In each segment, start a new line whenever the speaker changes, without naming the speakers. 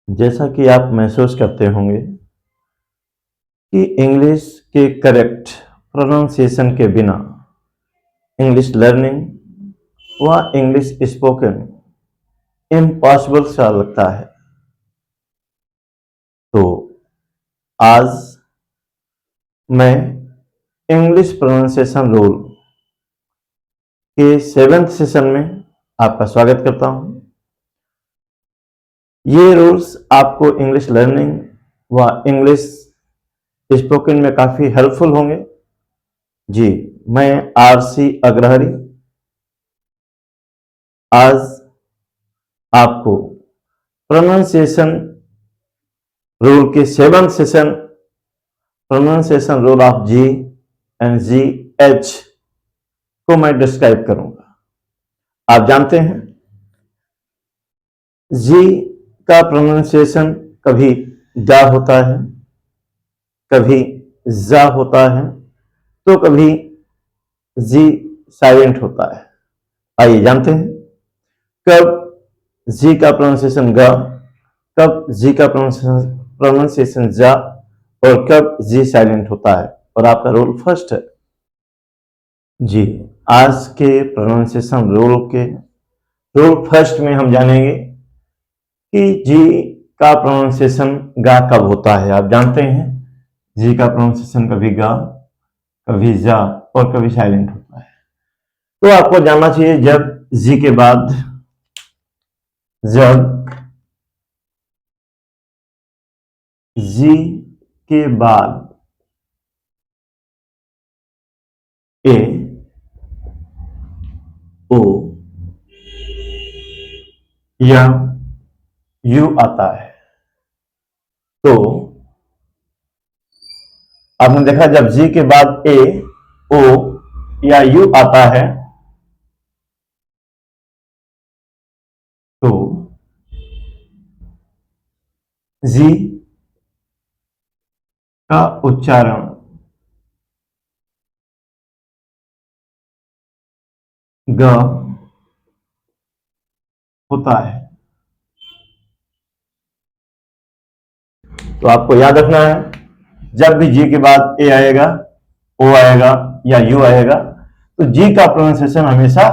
जैसा कि आप महसूस करते होंगे कि इंग्लिश के करेक्ट प्रोनाउंसिएशन के बिना इंग्लिश लर्निंग व इंग्लिश स्पोकन इम्पॉसिबल सा लगता है। तो आज मैं इंग्लिश प्रोनाउंसिएशन रूल के 7th सेशन में आपका स्वागत करता हूं। ये रूल्स आपको इंग्लिश लर्निंग व इंग्लिश स्पोकन में काफी हेल्पफुल होंगे। जी, मैं आरसी अग्रहरी आज आपको प्रोनाउंसिएशन रूल के 7th session pronunciation rule of G and G H को मैं डिस्क्राइब करूंगा। आप जानते हैं जी का प्रोनाउंसिएशन कभी दा होता है, कभी जा होता है, तो कभी जी साइलेंट होता है। आइए जानते हैं कब जी का प्रोनाउंसिएशन गा, कब जी का प्रोनाउंसिएशन जा और कब जी साइलेंट होता है। और आपका रूल फर्स्ट है। जी, आज के प्रोनाउंसिएशन रूल फर्स्ट में हम जानेंगे कि जी का प्रोनाउंसिएशन गा कब होता है। आप जानते हैं जी का प्रोनाउंसिएशन कभी गा, कभी जा और कभी साइलेंट होता है। तो आपको जानना चाहिए जब जी के बाद ए, ओ या यू आता है, तो आपने देखा जब जी के बाद ए, ओ या यू आता है तो जी का उच्चारण ग होता है। तो आपको याद रखना है जब भी जी के बाद ए आएगा, ओ आएगा या यू आएगा तो जी का प्रोनाउंसिएशन हमेशा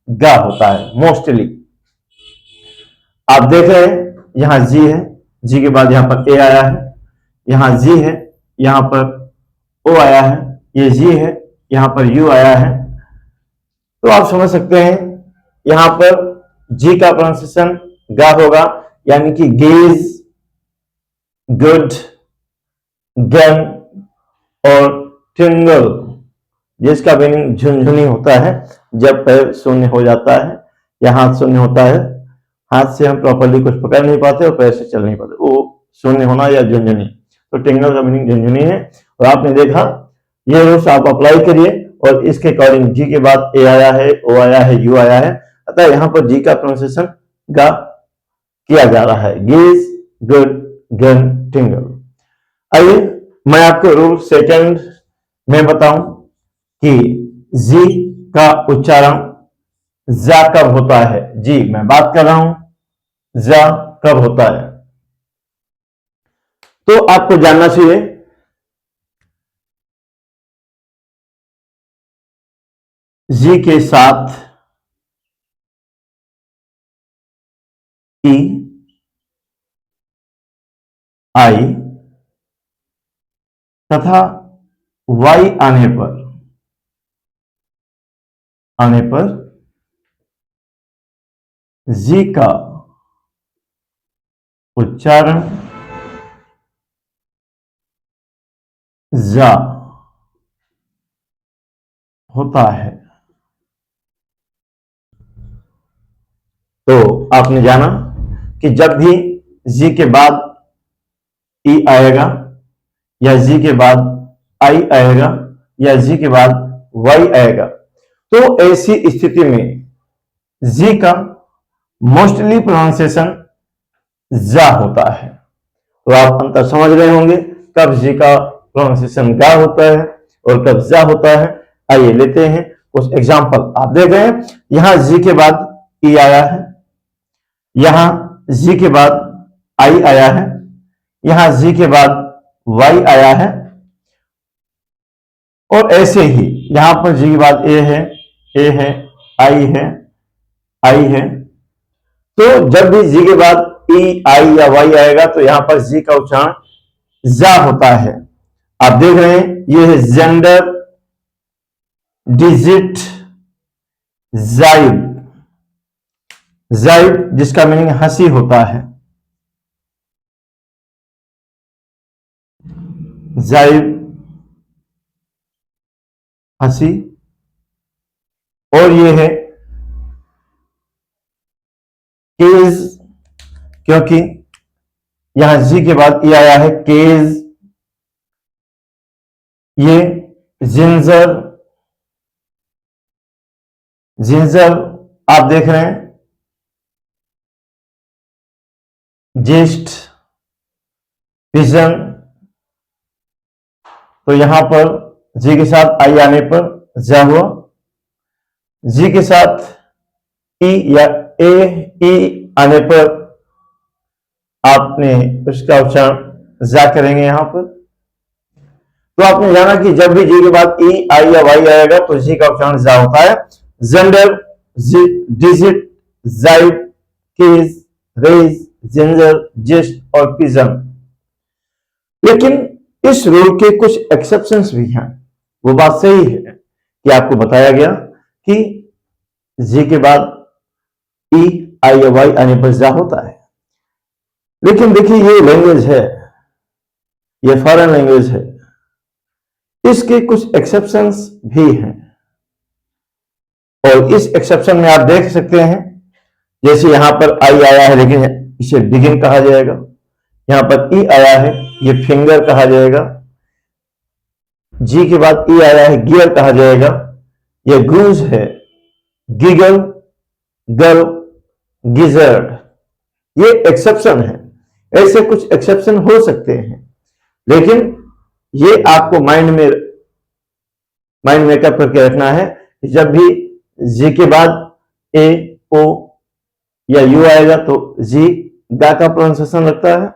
गा होता है मोस्टली। आप देख रहे हैं यहां जी है, जी के बाद यहां पर ए आया है, यहां जी है, यहां पर ओ आया है, ये जी है, यहां पर यू आया है। तो आप समझ सकते हैं यहां पर जी का प्रोनाउंसिएशन गा होगा, यानी कि गेज, गुड, गन और टिंगल, जिसका मीनिंग झुनझुनी होता है जब पैर शून्य हो जाता है या हाथ शून्य होता है। हाथ से हम प्रॉपर्ली कुछ पकड़ नहीं पाते और पैर से चल नहीं पाते, वो शून्य होना या झुनझुनी। तो टिंगल का मीनिंग झुनझुनी है। और आपने देखा ये रूल्स आप अप्लाई करिए और इसके अकॉर्डिंग जी के बाद ए आया है, ओ आया है, यू आया है, अतः यहाँ पर जी का प्रोनाउंसिएशन गा किया जा रहा है। Gauge, good, gun, tingle. आइए मैं आपको रूल सेकंड में बताऊं कि जी का उच्चारण जा कब होता है। जी मैं बात कर रहा हूं जा कब होता है, तो आपको जानना चाहिए जी के साथ ई, आई तथा वाई आने पर जी का उच्चारण जा होता है। तो आपने जाना कि जब भी जी के बाद ई आएगा या जी के बाद आई आएगा या जी के बाद वाई आएगा तो ऐसी स्थिति में जी का मोस्टली प्रोनाउंसिएशन जा होता है। तो आप अंतर समझ रहे होंगे कब जी का प्रोनाउंसिएशन गा होता है और कब जा होता है। आइए लेते हैं कुछ एग्जांपल। आप देख रहे हैं यहां जी के बाद ई आया है, यहां जी के बाद आई आया है, यहां जी के बाद वाई आया है, और ऐसे ही यहां पर जी के बाद ए है, आई है। तो जब भी जी के बाद ई आई या वाई आएगा तो यहां पर जी का उच्चारण जा होता है। आप देख रहे हैं ये है जेंडर, डिजिट, जाइब, जाइब जिसका मीनिंग हंसी होता है, जाइब हंसी। और ये है केज, क्योंकि यहां जी के बाद ई आया है, केज। ये जिंजर, जिंजर आप देख रहे हैं, जेस्ट, पिजन। तो यहां पर जी के साथ आई आने पर जा हुआ, जी के साथ ई या ए ई आने पर आपने उसका उच्चारण जा करेंगे यहां पर। तो आपने जाना कि जब भी जी के बाद ई आई या वाई आएगा तो जी का उच्चारण जा होता है। जेंडर, डिजिट, जाइड, केज, रेज, जिंजर, जेस्ट और पिजन। लेकिन इस रूल के कुछ एक्सेप्शंस भी हैं। वो बात सही है कि आपको बताया गया कि जी के बाद ई आई या वाई आने पर जा होता है। लेकिन देखिए ये लैंग्वेज है, ये फॉरेन लैंग्वेज है, इसके कुछ एक्सेप्शंस भी हैं। और इस एक्सेप्शन में आप देख सकते हैं, जैसे यहां पर आई आया है लेकिन इसे बिगिन कहा जाएगा, यहां पर ई आया है ये फिंगर कहा जाएगा, जी के बाद ई आया है गियर कहा जाएगा, ये ग्रूज है, गिगल, गर्ल, गिजर्ड। ये एक्सेप्शन है। ऐसे कुछ एक्सेप्शन हो सकते हैं, लेकिन ये आपको माइंड मेकअप करके रखना है कि जब भी जी के बाद ए ओ या यू आएगा तो जी गा का प्रोनाउंसिएशन लगता है,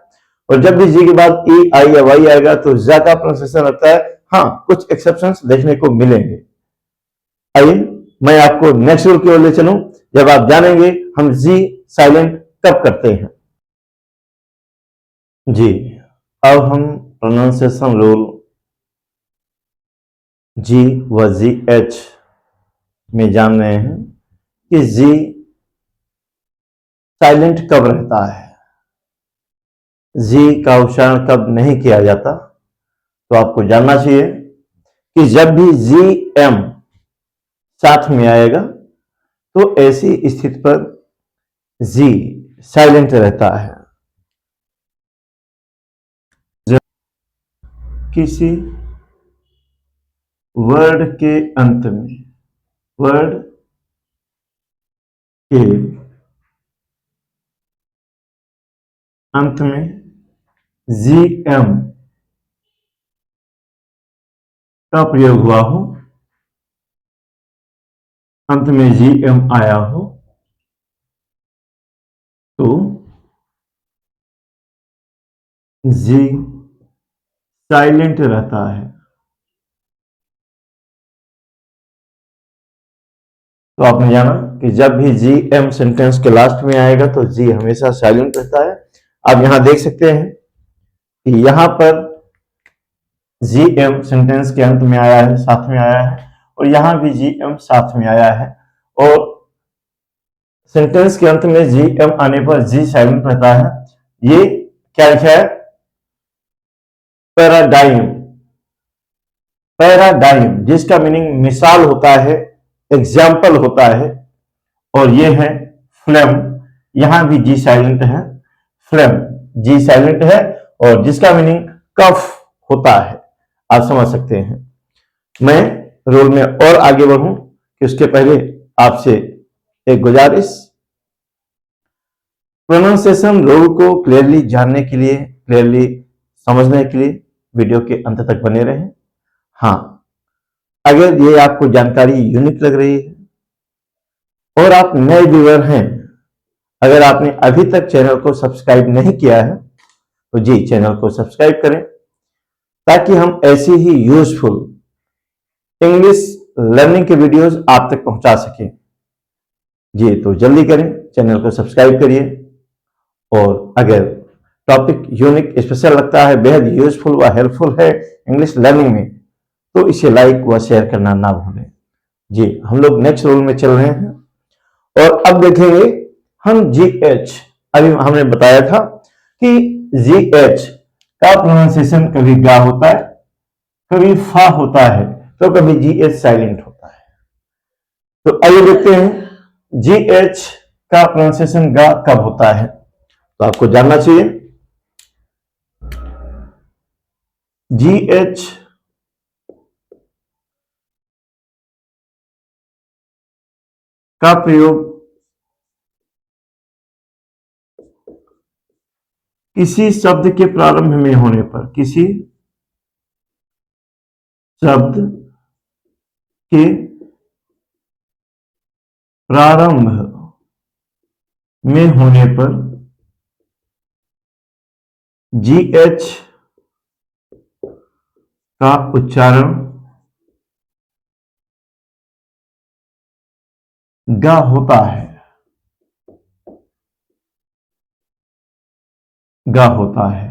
और जब भी जी के बाद ई आई या वाई आएगा तो जा का प्रोनाउंसिएशन लगता है। हाँ, कुछ एक्सेप्शंस देखने को मिलेंगे। आइए मैं आपको नेक्स्ट रूल की ओर ले चलूं, जब आप जानेंगे हम जी साइलेंट कब करते हैं। जी, अब हम प्रोनाउंसिएशन रूल जी व जी एच में जान रहे हैं कि जी साइलेंट कब रहता है, जी का उच्चारण कब नहीं किया जाता। तो आपको जानना चाहिए कि जब भी जी एम साथ में आएगा तो ऐसी स्थिति पर जी साइलेंट रहता है। जब किसी वर्ड के अंत में, वर्ड के अंत में जी एम का प्रयोग हुआ हो, अंत में जी एम आया हो, तो जी साइलेंट रहता है। तो आपने जाना कि जब भी जी एम सेंटेंस के लास्ट में आएगा तो जी हमेशा साइलेंट रहता है। आप यहां देख सकते हैं कि यहां पर जी एम सेंटेंस के अंत में आया है, साथ में आया है, और यहां भी जी एम साथ में आया है, और सेंटेंस के अंत में जी एम आने पर जी साइलेंट रहता है। ये क्या लिखा है? पैराडाइम, पैराडाइम जिसका मीनिंग मिसाल होता है, एग्जाम्पल होता है। और ये है फ्लेम, यहां भी जी साइलेंट है, फ्लेम जी साइलेंट है, और जिसका मीनिंग कफ होता है। आप समझ सकते हैं। मैं रूल में और आगे बढ़ूं कि उसके पहले आपसे एक गुजारिश, प्रोनाउंसिएशन रूल को क्लियरली जानने के लिए, क्लियरली समझने के लिए वीडियो के अंत तक बने रहें। हाँ, अगर ये आपको जानकारी यूनिक लग रही है और आप नए व्यूअर हैं, अगर आपने अभी तक चैनल को सब्सक्राइब नहीं किया है तो जी चैनल को सब्सक्राइब करें, ताकि हम ऐसी ही यूजफुल इंग्लिश लर्निंग के वीडियोस आप तक पहुंचा सकें। जी तो जल्दी करें, चैनल को सब्सक्राइब करिए, और अगर टॉपिक यूनिक स्पेशल लगता है, बेहद यूजफुल व हेल्पफुल है इंग्लिश लर्निंग में, तो इसे लाइक व शेयर करना ना भूलें। जी हम लोग नेक्स्ट रूल में चल रहे हैं, और अब देखेंगे हम GH। अभी हमने बताया था कि GH का प्रोनाउंसिएशन कभी गा होता है, कभी फा होता है, तो कभी GH साइलेंट होता है। तो आइए देखते हैं GH का प्रोनाउंसिएशन गा कब होता है, तो आपको जानना चाहिए। GH का प्रयोग किसी शब्द के प्रारंभ में होने पर, किसी शब्द के प्रारंभ में होने पर GH का उच्चारण गा होता है, गा होता है।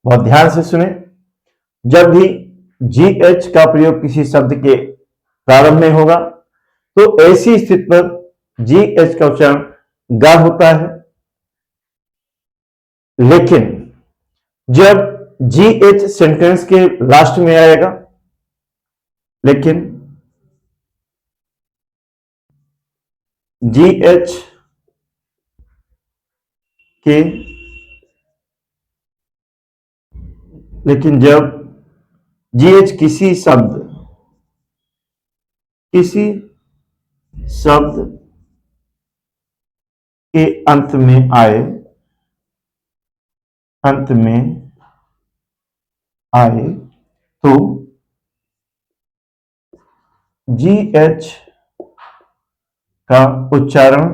बहुत ध्यान से सुने, जब भी GH का प्रयोग किसी शब्द के प्रारंभ में होगा तो ऐसी स्थिति पर GH का उच्चारण गा होता है। लेकिन जब GH सेंटेंस के लास्ट में आएगा, लेकिन GH के लेकिन जब GH किसी शब्द के अंत में आए, तो GH का उच्चारण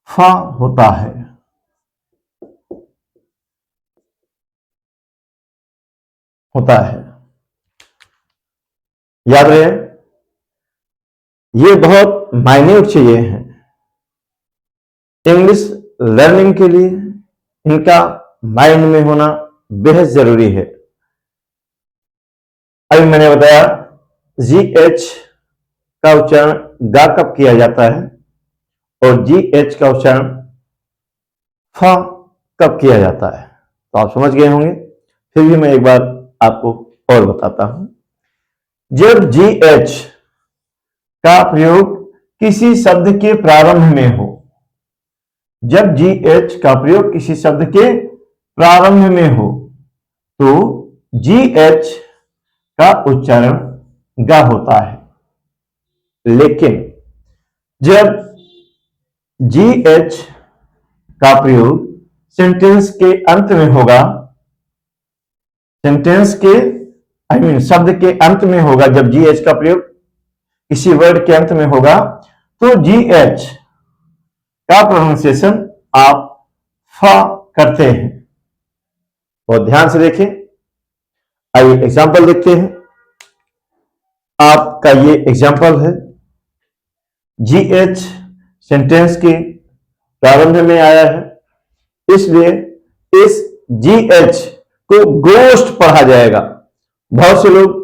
फा होता है, याद रहे, ये बहुत माइन्यूट चीजें हैं इंग्लिश लर्निंग के लिए, इनका माइंड में होना बेहद जरूरी है। अभी मैंने बताया GH का उच्चारण गा कब किया जाता है और GH का उच्चारण फा कब किया जाता है, तो आप समझ गए होंगे। फिर भी मैं एक बार आपको और बताता हूं। जब GH का प्रयोग किसी शब्द के प्रारंभ में हो, जब GH का प्रयोग किसी शब्द के प्रारंभ में हो तो GH का उच्चारण गा होता है। लेकिन जब GH का प्रयोग सेंटेंस के अंत में होगा, शब्द के अंत में होगा, जब GH का प्रयोग किसी वर्ड के अंत में होगा तो GH का प्रोनाउंसिएशन आप फा करते हैं। बहुत ध्यान से देखें, आइए एग्जाम्पल देखते हैं। आपका ये एग्जाम्पल है, GH सेंटेंस के प्रारंभ में आया है, इसलिए इस GH को घोस्ट पढ़ा जाएगा। बहुत से लोग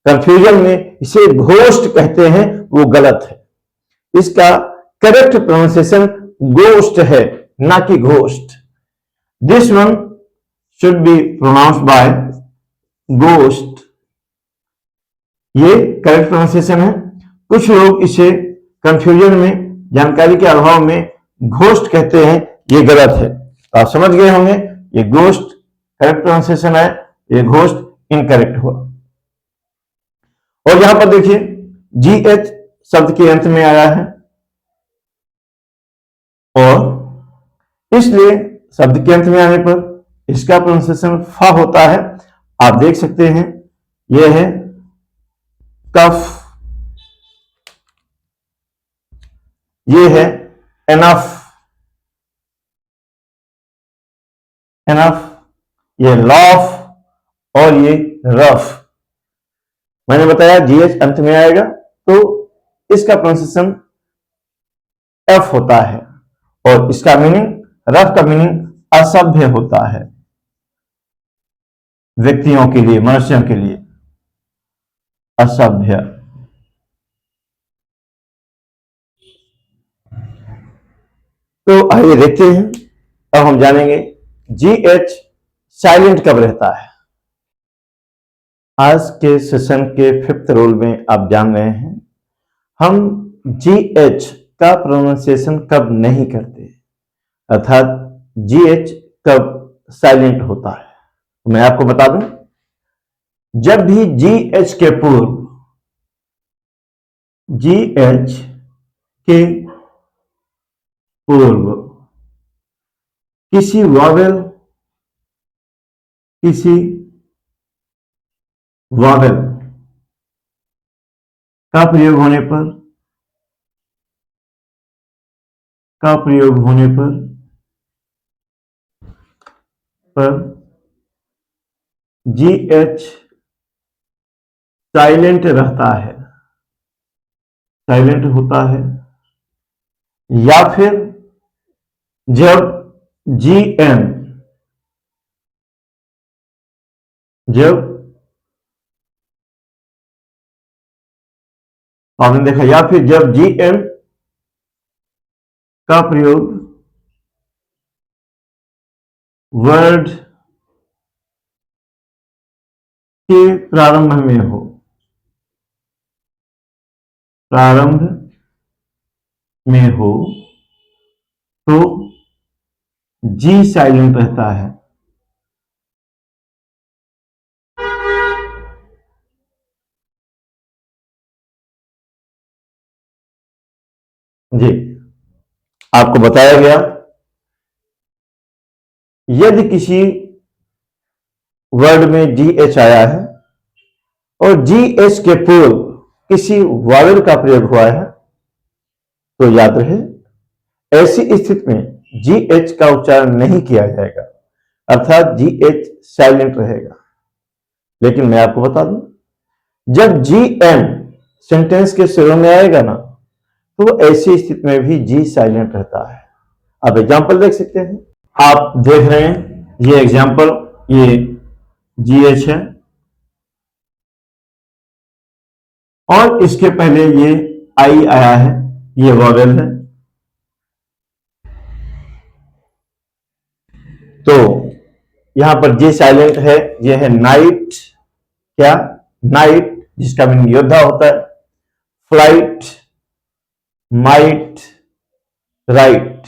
कंफ्यूजन में इसे घोस्ट कहते हैं, वो गलत है। इसका करेक्ट प्रोनाउंसिएशन गोस्ट है, ना कि ghost. This one should be pronounced by ghost, ये करेक्ट प्रोनाउंसिएशन है। कुछ लोग इसे कंफ्यूजन में, जानकारी के अभाव में घोस्ट कहते हैं, ये गलत है। तो आप समझ गए होंगे, ये घोस्ट करेक्ट प्रोनाउंसिएशन है, ये घोस्ट इनकरेक्ट हुआ। और यहां पर देखिए GH शब्द के अंत में आया है और इसलिए शब्द के अंत में आने पर इसका प्रोनाउंसिएशन फा होता है। आप देख सकते हैं, यह है कफ, ये है एनफ, एनफ, ये लॉफ और ये रफ। मैंने बताया जीएच अंत में आएगा तो इसका प्रोनाउंसिएशन एफ होता है और इसका मीनिंग, रफ का मीनिंग असभ्य होता है व्यक्तियों के लिए, मनुष्यों के लिए असभ्य। तो आइए देखते हैं, अब हम जानेंगे जीएच साइलेंट कब रहता है। आज के सेशन के 5th रूल में आप जान रहे हैं हम जीएच का प्रोनाउंसिएशन कब नहीं करते, अर्थात जीएच कब साइलेंट होता है। मैं आपको बता दूं, जब भी जीएच के पूर्व, जीएच के पूर्व किसी वॉवेल का प्रयोग होने पर जीएच साइलेंट रहता है, साइलेंट होता है, या फिर जब जीएन, जब आपने देखा, या फिर जब जीएन का प्रयोग वर्ड के प्रारंभ में हो, तो जी साइलेंट रहता है। जी, आपको बताया गया यदि किसी वर्ड में जीएच आया है और जीएच के पूर्व किसी वॉवेल का प्रयोग हुआ है तो याद रहे ऐसी स्थिति में जीएच का उच्चारण नहीं किया जाएगा, अर्थात जीएच साइलेंट रहेगा। लेकिन मैं आपको बता दूं, जब जीएन सेंटेंस के शुरू में आएगा ना, तो ऐसी स्थिति में भी जी साइलेंट रहता है। आप एग्जांपल देख सकते हैं, आप देख रहे हैं ये एग्जांपल, ये जीएच है और इसके पहले ये आई आया है, ये वॉवेल है। तो यहां पर जी साइलेंट है, ये है नाइट, क्या नाइट, जिसका मीनिंग योद्धा होता है, फ्लाइट, माइट, राइट।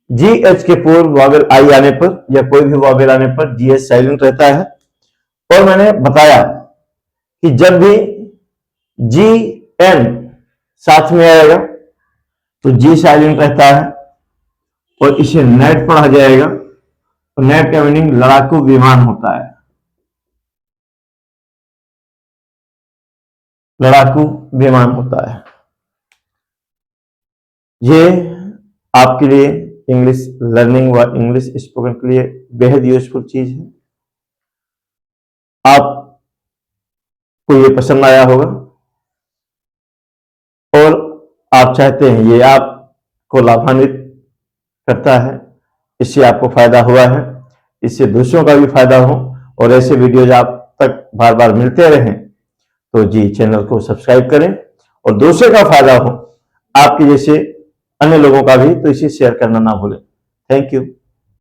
जीएच के पूर्व वॉवेल आई आने पर या कोई भी वॉवेल आने पर जीएच साइलेंट रहता है। और मैंने बताया कि जब भी जी एन साथ में आएगा तो जी साइलेंट रहता है और इसे नेट पढ़ा जाएगा। तो नेट का मीनिंग लड़ाकू विमान होता है, लड़ाकू विमान होता है। ये आपके लिए इंग्लिश लर्निंग व इंग्लिश स्पोकन के लिए बेहद यूजफुल चीज है। आपको ये पसंद आया होगा और आप चाहते हैं ये आपको लाभान्वित करता है, इससे आपको फायदा हुआ है, इससे दूसरों का भी फायदा हो और ऐसे वीडियोज आप तक बार बार मिलते रहें तो जी चैनल को सब्सक्राइब करें और दूसरे का फायदा हो आपके जैसे अन्य लोगों का भी, तो इसे शेयर करना ना भूलें। Thank you.